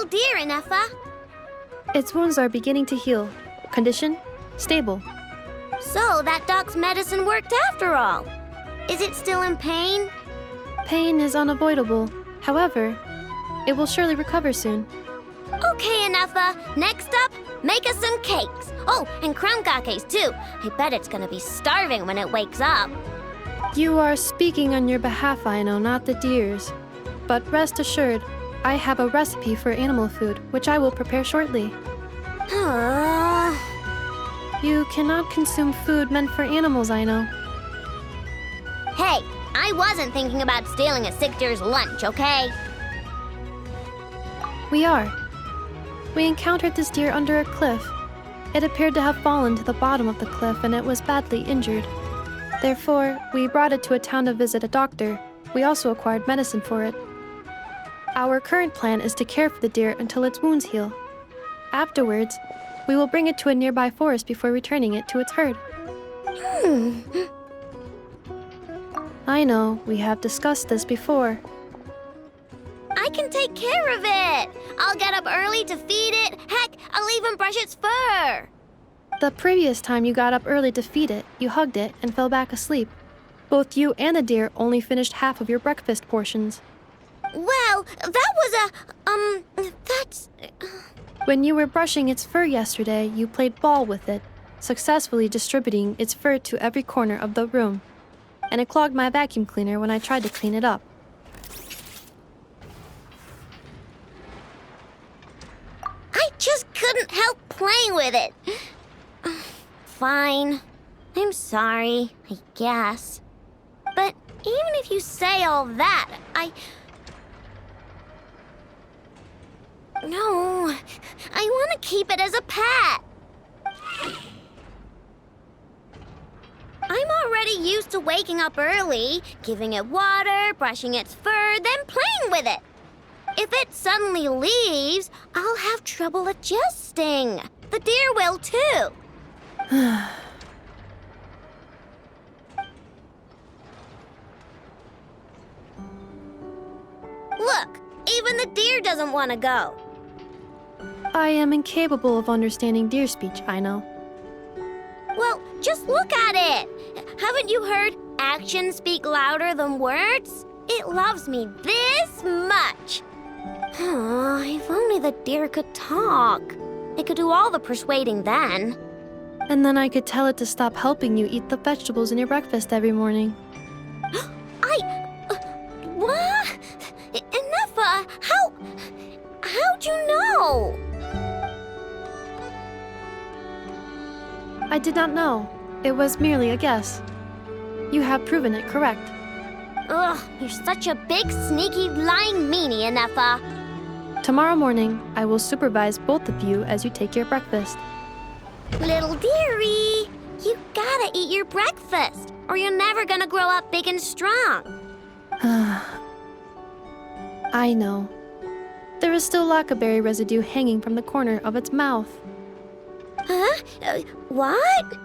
little deer, Inefa? Its wounds are beginning to heal. Condition? Stable. So that dog's medicine worked after all. Is it still in pain? Pain is unavoidable. However, it will surely recover soon. Okay, Inefa. Next up, make us some cakes. Oh, and crown cakes too. I bet it's gonna be starving when it wakes up. You are speaking on your behalf, I know, not the deer's. But rest assured, I have a recipe for animal food, which I will prepare shortly. You cannot consume food meant for animals, I know. Hey, I wasn't thinking about stealing a sick deer's lunch, okay? We are. We encountered this deer under a cliff. It appeared to have fallen to the bottom of the cliff and it was badly injured. Therefore, we brought it to a town to visit a doctor. We also acquired medicine for it. Our current plan is to care for the deer until its wounds heal. Afterwards, we will bring it to a nearby forest before returning it to its herd. I know, we have discussed this before. I can take care of it. I'll get up early to feed it. Heck, I'll even brush its fur. The previous time you got up early to feed it, you hugged it and fell back asleep. Both you and the deer only finished half of your breakfast portions. Well, that was that's... When you were brushing its fur yesterday, you played ball with it, successfully distributing its fur to every corner of the room. And it clogged my vacuum cleaner when I tried to clean it up. I just couldn't help playing with it. Fine. I'm sorry, I guess. But even if you say all that, No, I want to keep it as a pet. I'm already used to waking up early, giving it water, brushing its fur, then playing with it. If it suddenly leaves, I'll have trouble adjusting. The deer will too. Look, even the deer doesn't want to go. I am incapable of understanding deer speech, I know. Well, just look at it. Haven't you heard actions speak louder than words? It loves me this much. If only the deer could talk. It could do all the persuading then. And then I could tell it to stop helping you eat the vegetables in your breakfast every morning. What? Inefa, how'd you know? I did not know. It was merely a guess. You have proven it correct. Ugh, you're such a big, sneaky, lying meanie, Inefa. Tomorrow morning, I will supervise both of you as you take your breakfast. Little dearie, you gotta eat your breakfast, or you're never gonna grow up big and strong. I know. There is still lacquerberry residue hanging from the corner of its mouth. Huh? What?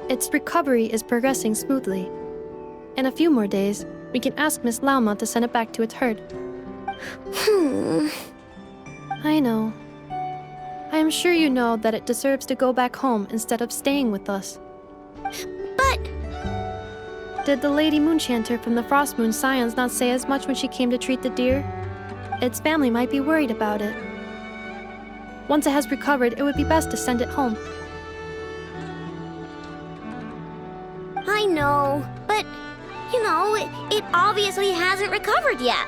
Its recovery is progressing smoothly. In a few more days, we can ask Miss Lauma to send it back to its herd. I know. I am sure you know that it deserves to go back home instead of staying with us. But... Did the Lady Moonchanter from the Frost Moon Scions not say as much when she came to treat the deer? Its family might be worried about it. Once it has recovered, it would be best to send it home. I know, but, you know, it obviously hasn't recovered yet.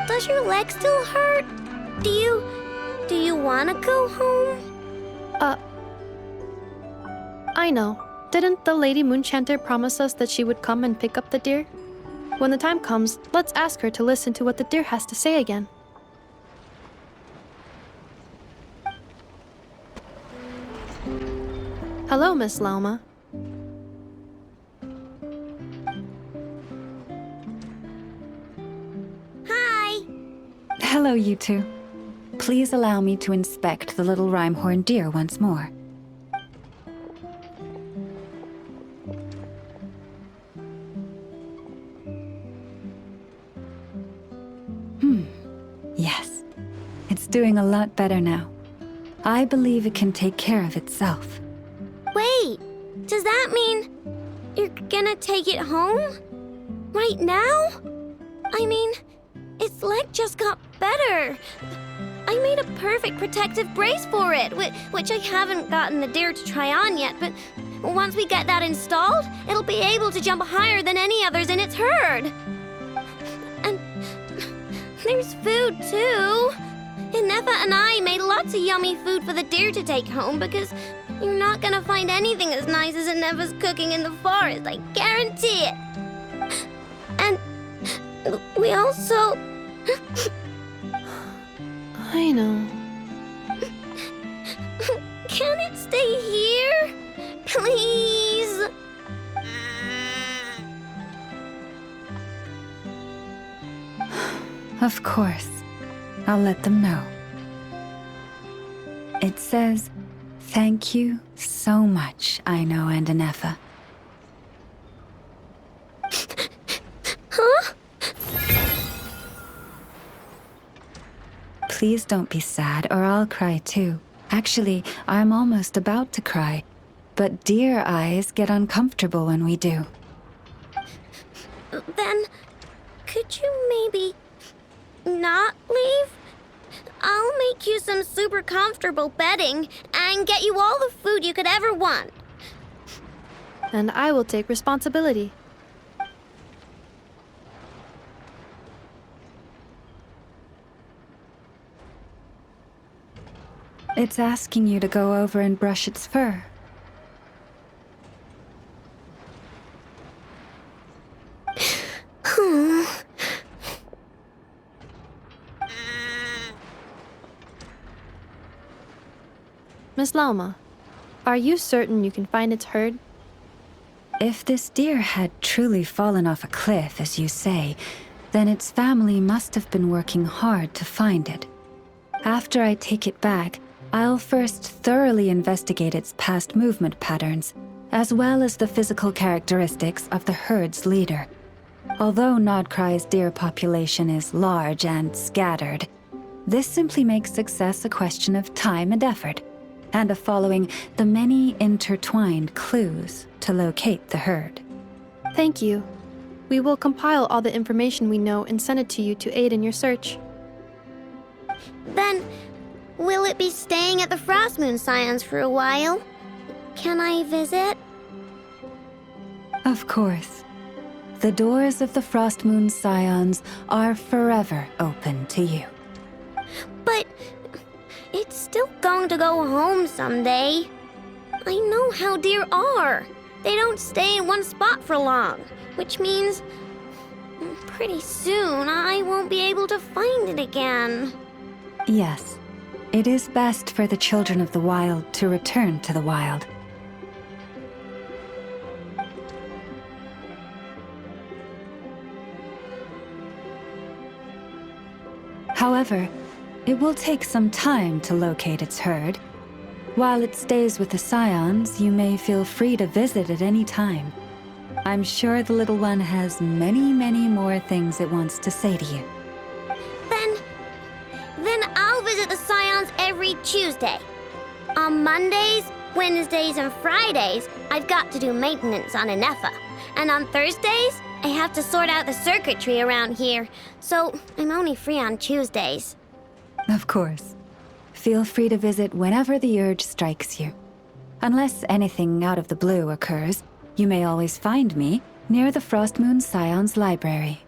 Does your leg still hurt? Do you want to go home? I know. Didn't the Lady Moonchanter promise us that she would come and pick up the deer? When the time comes, let's ask her to listen to what the deer has to say again. Hello, Miss Lauma. Hi. Hello, you two. Please allow me to inspect the little rhyme-horned deer once more. It's doing a lot better now. I believe it can take care of itself. Wait, does that mean you're gonna take it home? Right now? I mean, its leg just got better. I made a perfect protective brace for it, which I haven't gotten the deer to try on yet, but once we get that installed, it'll be able to jump higher than any others in its herd. And there's food, too. Nefa and I made lots of yummy food for the deer to take home because you're not gonna find anything as nice as Nefa's cooking in the forest, I guarantee it. And we also... I know. Can it stay here? Please? Of course. I'll let them know. It says, "Thank you so much, Aino and Anefa." Huh? Please don't be sad, or I'll cry too. Actually, I'm almost about to cry. But deer eyes get uncomfortable when we do. Then, could you maybe not leave? I'll make you some super comfortable bedding and get you all the food you could ever want. And I will take responsibility. It's asking you to go over and brush its fur. Miss Lauma, are you certain you can find its herd? If this deer had truly fallen off a cliff, as you say, then its family must have been working hard to find it. After I take it back, I'll first thoroughly investigate its past movement patterns, as well as the physical characteristics of the herd's leader. Although Nodkrai's deer population is large and scattered, this simply makes success a question of time and effort, and of following the many intertwined clues to locate the herd. Thank you. We will compile all the information we know and send it to you to aid in your search. Then, will it be staying at the Frost Moon Scions for a while? Can I visit? Of course. The doors of the Frost Moon Scions are forever open to you. But it's still going to go home someday. I know how deer are. They don't stay in one spot for long, which means pretty soon I won't be able to find it again. Yes, it is best for the children of the wild to return to the wild. However, it will take some time to locate its herd. While it stays with the Scions, you may feel free to visit at any time. I'm sure the little one has many, many more things it wants to say to you. Then I'll visit the Scions every Tuesday. On Mondays, Wednesdays, and Fridays, I've got to do maintenance on Anefa. And on Thursdays, I have to sort out the circuitry around here. So I'm only free on Tuesdays. Of course. Feel free to visit whenever the urge strikes you. Unless anything out of the blue occurs, you may always find me near the Frost Moon Scions library.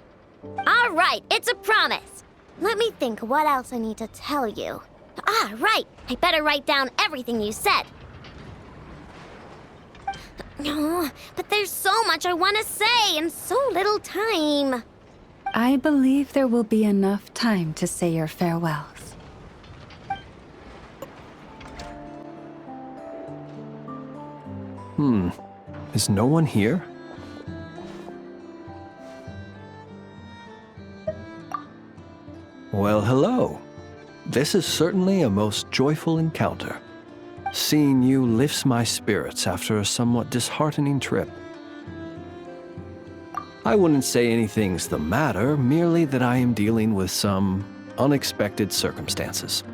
All right, it's a promise. Let me think what else I need to tell you. Ah, right. I better write down everything you said. Oh, but there's so much I want to say and so little time. I believe there will be enough time to say your farewells. Is no one here? Well, hello. This is certainly a most joyful encounter. Seeing you lifts my spirits after a somewhat disheartening trip. I wouldn't say anything's the matter, merely that I am dealing with some unexpected circumstances.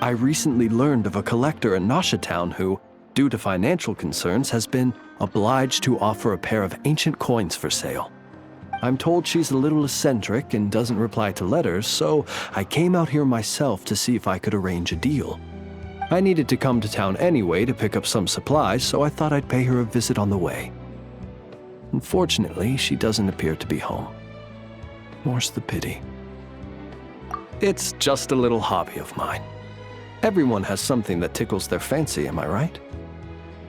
I recently learned of a collector in Nashatown who, due to financial concerns, has been obliged to offer a pair of ancient coins for sale. I'm told she's a little eccentric and doesn't reply to letters, so I came out here myself to see if I could arrange a deal. I needed to come to town anyway to pick up some supplies, so I thought I'd pay her a visit on the way. Unfortunately, she doesn't appear to be home. More's the pity. It's just a little hobby of mine. Everyone has something that tickles their fancy, am I right?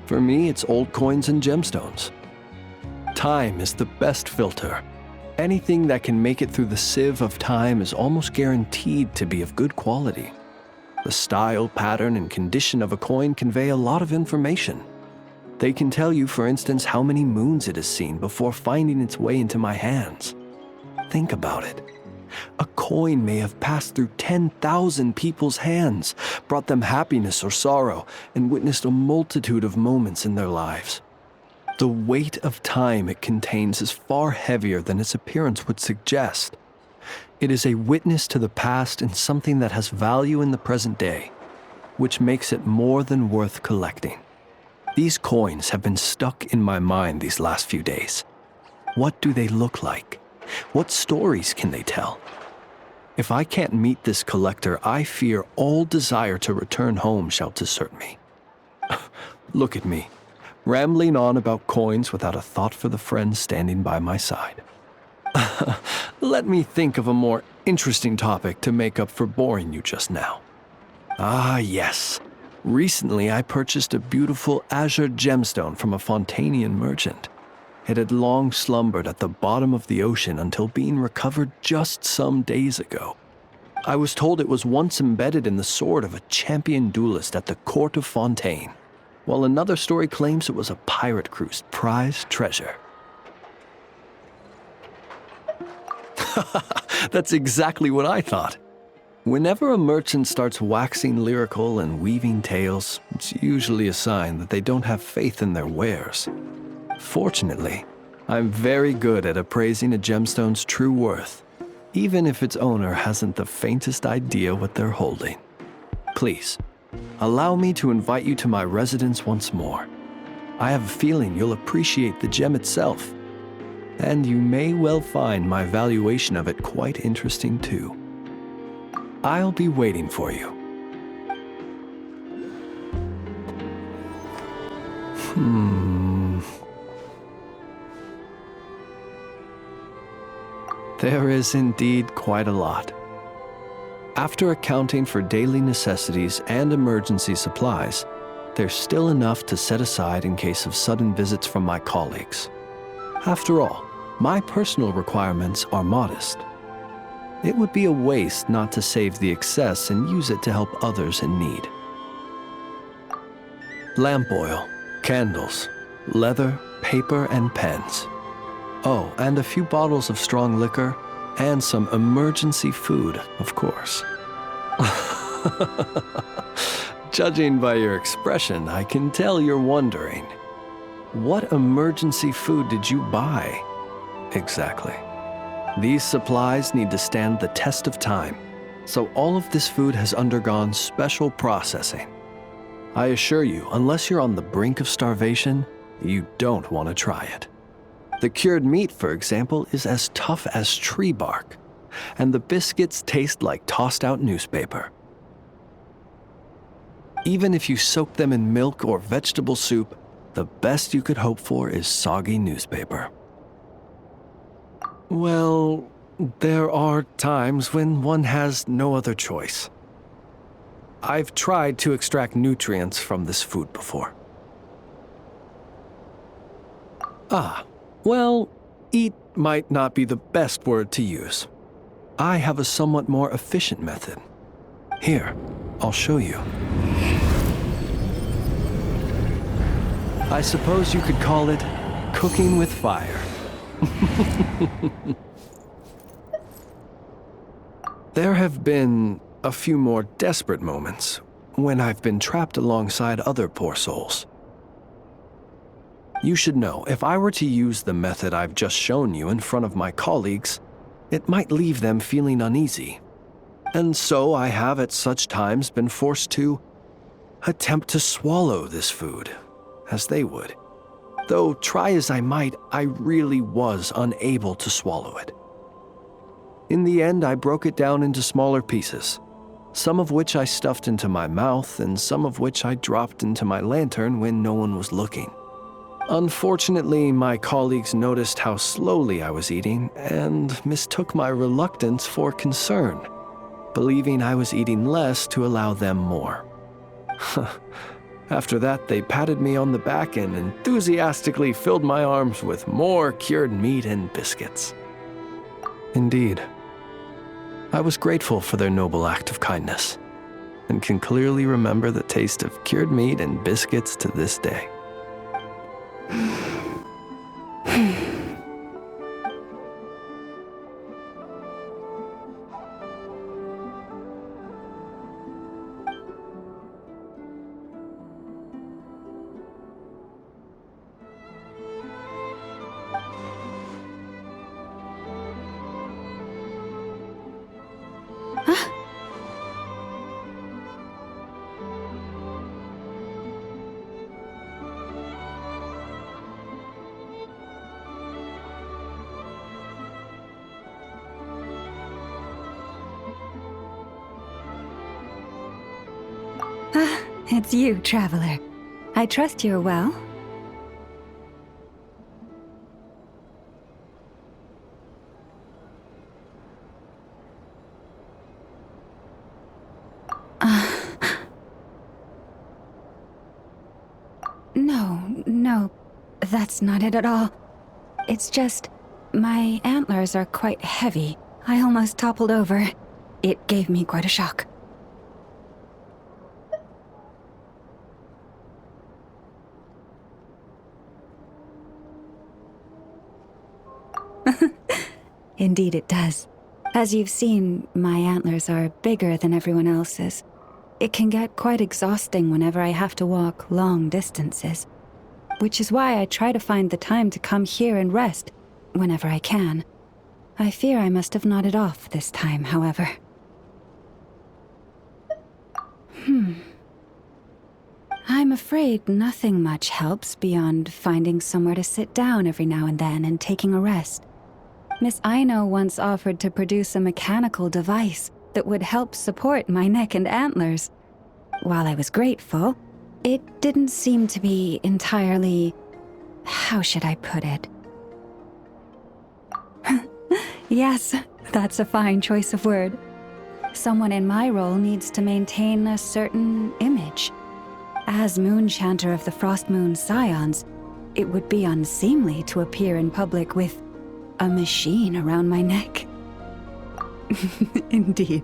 For me, it's old coins and gemstones. Time is the best filter. Anything that can make it through the sieve of time is almost guaranteed to be of good quality. The style, pattern, and condition of a coin convey a lot of information. They can tell you, for instance, how many moons it has seen before finding its way into my hands. Think about it. A coin may have passed through 10,000 people's hands, brought them happiness or sorrow, and witnessed a multitude of moments in their lives. The weight of time it contains is far heavier than its appearance would suggest. It is a witness to the past and something that has value in the present day, which makes it more than worth collecting. These coins have been stuck in my mind these last few days. What do they look like? What stories can they tell? If I can't meet this collector, I fear all desire to return home shall desert me. Look at me, rambling on about coins without a thought for the friend standing by my side. Let me think of a more interesting topic to make up for boring you just now. Ah, yes. Recently, I purchased a beautiful azure gemstone from a Fontanian merchant. It had long slumbered at the bottom of the ocean until being recovered just some days ago. I was told it was once embedded in the sword of a champion duelist at the court of Fontaine, while another story claims it was a pirate crew's prized treasure. That's exactly what I thought. Whenever a merchant starts waxing lyrical and weaving tales, it's usually a sign that they don't have faith in their wares. Fortunately, I'm very good at appraising a gemstone's true worth, even if its owner hasn't the faintest idea what they're holding. Please, allow me to invite you to my residence once more. I have a feeling you'll appreciate the gem itself, and you may well find my valuation of it quite interesting too. I'll be waiting for you. There is indeed quite a lot. After accounting for daily necessities and emergency supplies, there's still enough to set aside in case of sudden visits from my colleagues. After all, my personal requirements are modest. It would be a waste not to save the excess and use it to help others in need. Lamp oil, candles, leather, paper, and pens. Oh, and a few bottles of strong liquor, and some emergency food, of course. Judging by your expression, I can tell you're wondering, what emergency food did you buy? Exactly. These supplies need to stand the test of time, so all of this food has undergone special processing. I assure you, unless you're on the brink of starvation, you don't want to try it. The cured meat, for example, is as tough as tree bark, and the biscuits taste like tossed-out newspaper. Even if you soak them in milk or vegetable soup, the best you could hope for is soggy newspaper. Well, there are times when one has no other choice. I've tried to extract nutrients from this food before. Well, eat might not be the best word to use. I have a somewhat more efficient method. Here, I'll show you. I suppose you could call it cooking with fire. There have been a few more desperate moments when I've been trapped alongside other poor souls. You should know, if I were to use the method I've just shown you in front of my colleagues, it might leave them feeling uneasy. And so I have at such times been forced to attempt to swallow this food, as they would. Though try as I might, I really was unable to swallow it. In the end, I broke it down into smaller pieces, some of which I stuffed into my mouth and some of which I dropped into my lantern when no one was looking. Unfortunately, my colleagues noticed how slowly I was eating and mistook my reluctance for concern, believing I was eating less to allow them more. After that, they patted me on the back and enthusiastically filled my arms with more cured meat and biscuits. Indeed, I was grateful for their noble act of kindness, and can clearly remember the taste of cured meat and biscuits to this day. It's you, traveler. I trust you're well. No, that's not it at all. It's just, my antlers are quite heavy. I almost toppled over. It gave me quite a shock. Indeed it does. As you've seen, my antlers are bigger than everyone else's. It can get quite exhausting whenever I have to walk long distances, which is why I try to find the time to come here and rest whenever I can. I fear I must have nodded off this time, however. I'm afraid nothing much helps beyond finding somewhere to sit down every now and then and taking a rest. Miss Aino once offered to produce a mechanical device that would help support my neck and antlers. While I was grateful, it didn't seem to be entirely... how should I put it? Yes, that's a fine choice of word. Someone in my role needs to maintain a certain image. As Moon Chanter of the Frost Moon Scions, it would be unseemly to appear in public with a machine around my neck. Indeed.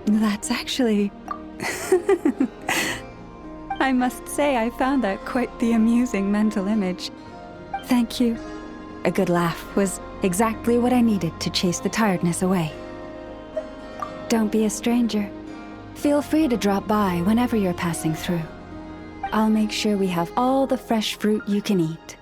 That's actually... I must say I found that quite the amusing mental image. Thank you. A good laugh was exactly what I needed to chase the tiredness away. Don't be a stranger. Feel free to drop by whenever you're passing through. I'll make sure we have all the fresh fruit you can eat.